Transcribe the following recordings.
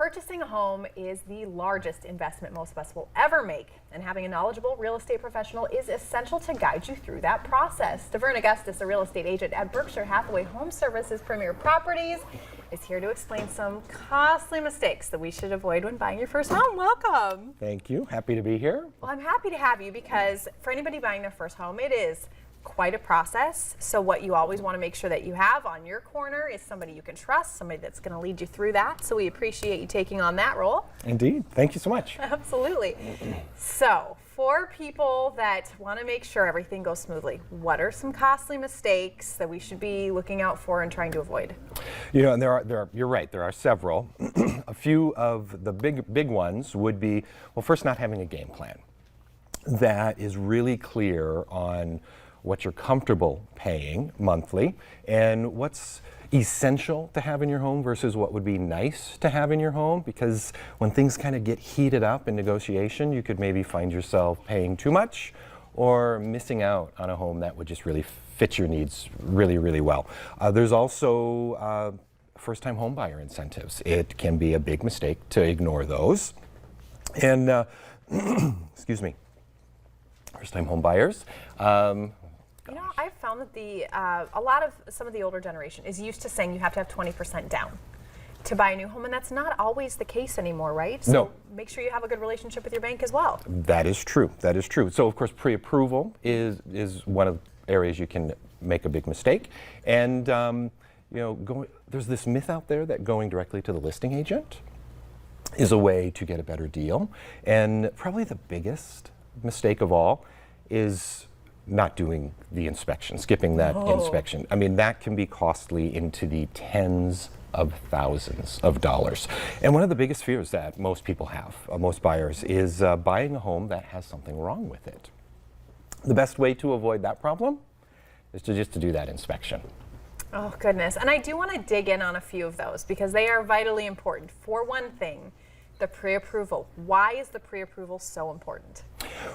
Purchasing a home is the largest investment most of us will ever make, and having a knowledgeable real estate professional is essential to guide you through that process. DeVerne Augustus, a real estate agent at Berkshire Hathaway Home Services Premier Properties, is here to explain some costly mistakes that we should avoid when buying your first home. Welcome. Thank you. Happy to be here. Well, I'm happy to have you because for anybody buying their first home, it is quite a process. So what you always want to make sure that you have on your corner is somebody you can trust, somebody that's going to lead you through that. So we appreciate you taking on that role. Indeed. Thank you so much. Absolutely. So for people that want to make sure everything goes smoothly, what are some costly mistakes that we should be looking out for and trying to avoid? You know, and there are you're right, there are several. A few of the big ones would be, well, first, not having a game plan that is really clear on what you're comfortable paying monthly and what's essential to have in your home versus what would be nice to have in your home, because when things kind of get heated up in negotiation, you could maybe find yourself paying too much or missing out on a home that would just really fit your needs really, really well. There's also first-time home buyer incentives. It can be a big mistake to ignore those. And excuse me, first-time home buyers. You know, I've found that some of the older generation is used to saying you have to have 20% down to buy a new home, and that's not always the case anymore, right? So no. Make sure you have a good relationship with your bank as well. That is true. That is true. So of course, pre-approval is one of the areas you can make a big mistake. And you know, there's this myth out there that going directly to the listing agent is a way to get a better deal. And probably the biggest mistake of all is not doing the inspection, skipping that inspection. I mean, that can be costly into the tens of thousands of dollars. And one of the biggest fears that most people have, most buyers, is buying a home that has something wrong with it. The best way to avoid that problem is just to do that inspection. Oh, goodness. And I do want to dig in on a few of those because they are vitally important. For one thing, the pre-approval. Why is the pre-approval so important?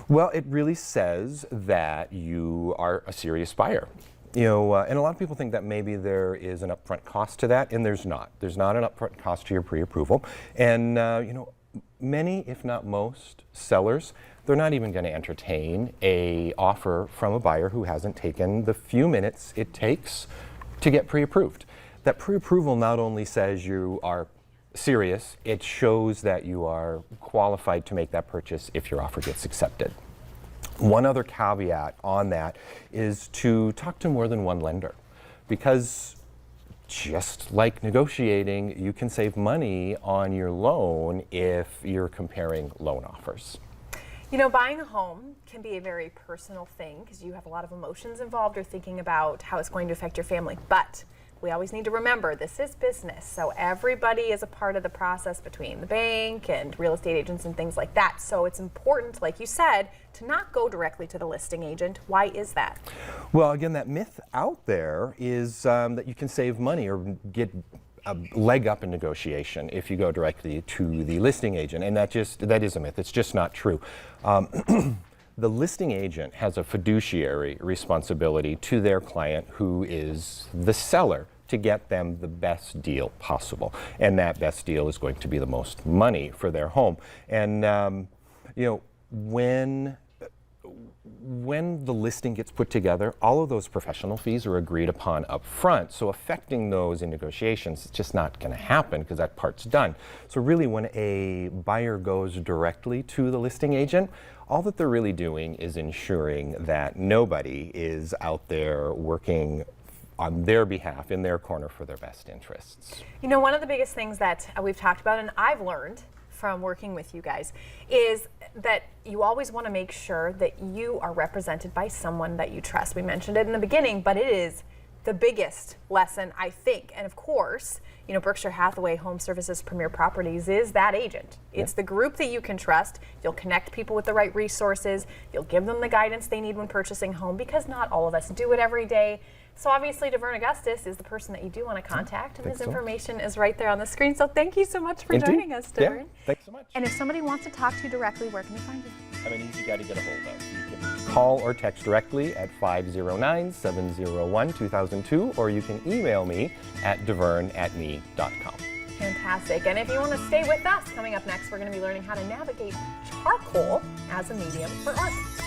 Well, it really says that you are a serious buyer. You know, and a lot of people think that maybe there is an upfront cost to that, and there's not. There's not an upfront cost to your pre-approval. And, you know, many, if not most, sellers, they're not even going to entertain an offer from a buyer who hasn't taken the few minutes it takes to get pre-approved. That pre-approval not only says you are serious, it shows that you are qualified to make that purchase if your offer gets accepted. One other caveat on that is to talk to more than one lender, because just like negotiating, you can save money on your loan if you're comparing loan offers. You know, buying a home can be a very personal thing because you have a lot of emotions involved or thinking about how it's going to affect your family, but we always need to remember this is business, so everybody is a part of the process between the bank and real estate agents and things like that. So it's important, like you said, to not go directly to the listing agent. Why is that? Well, again, that myth out there is that you can save money or get a leg up in negotiation if you go directly to the listing agent, and that is a myth. It's just not true. The listing agent has a fiduciary responsibility to their client, who is the seller, to get them the best deal possible. And that best deal is going to be the most money for their home. And you know, when the listing gets put together, all of those professional fees are agreed upon up front. So affecting those in negotiations is just not going to happen because that part's done. So really, when a buyer goes directly to the listing agent, all that they're really doing is ensuring that nobody is out there working on their behalf, in their corner, for their best interests. You know, one of the biggest things that we've talked about, and I've learned from working with you guys, is that you always want to make sure that you are represented by someone that you trust. We mentioned it in the beginning, but it is the biggest lesson, I think. And of course, you know, Berkshire Hathaway Home Services Premier Properties is that agent. It's the group that you can trust. You'll connect people with the right resources. You'll give them the guidance they need when purchasing a home, because not all of us do it every day. So obviously, DeVerne Augustus is the person that you do want to contact, and his information is right there on the screen. So thank you so much for joining us, DeVerne. Yeah, thanks so much. And if somebody wants to talk to you directly, where can they find you? I'm an easy guy to get a hold of. You can call or text directly at 509-701-2002, or you can email me at deverne@me.com. Fantastic. And if you want to stay with us, coming up next, we're going to be learning how to navigate charcoal as a medium for art.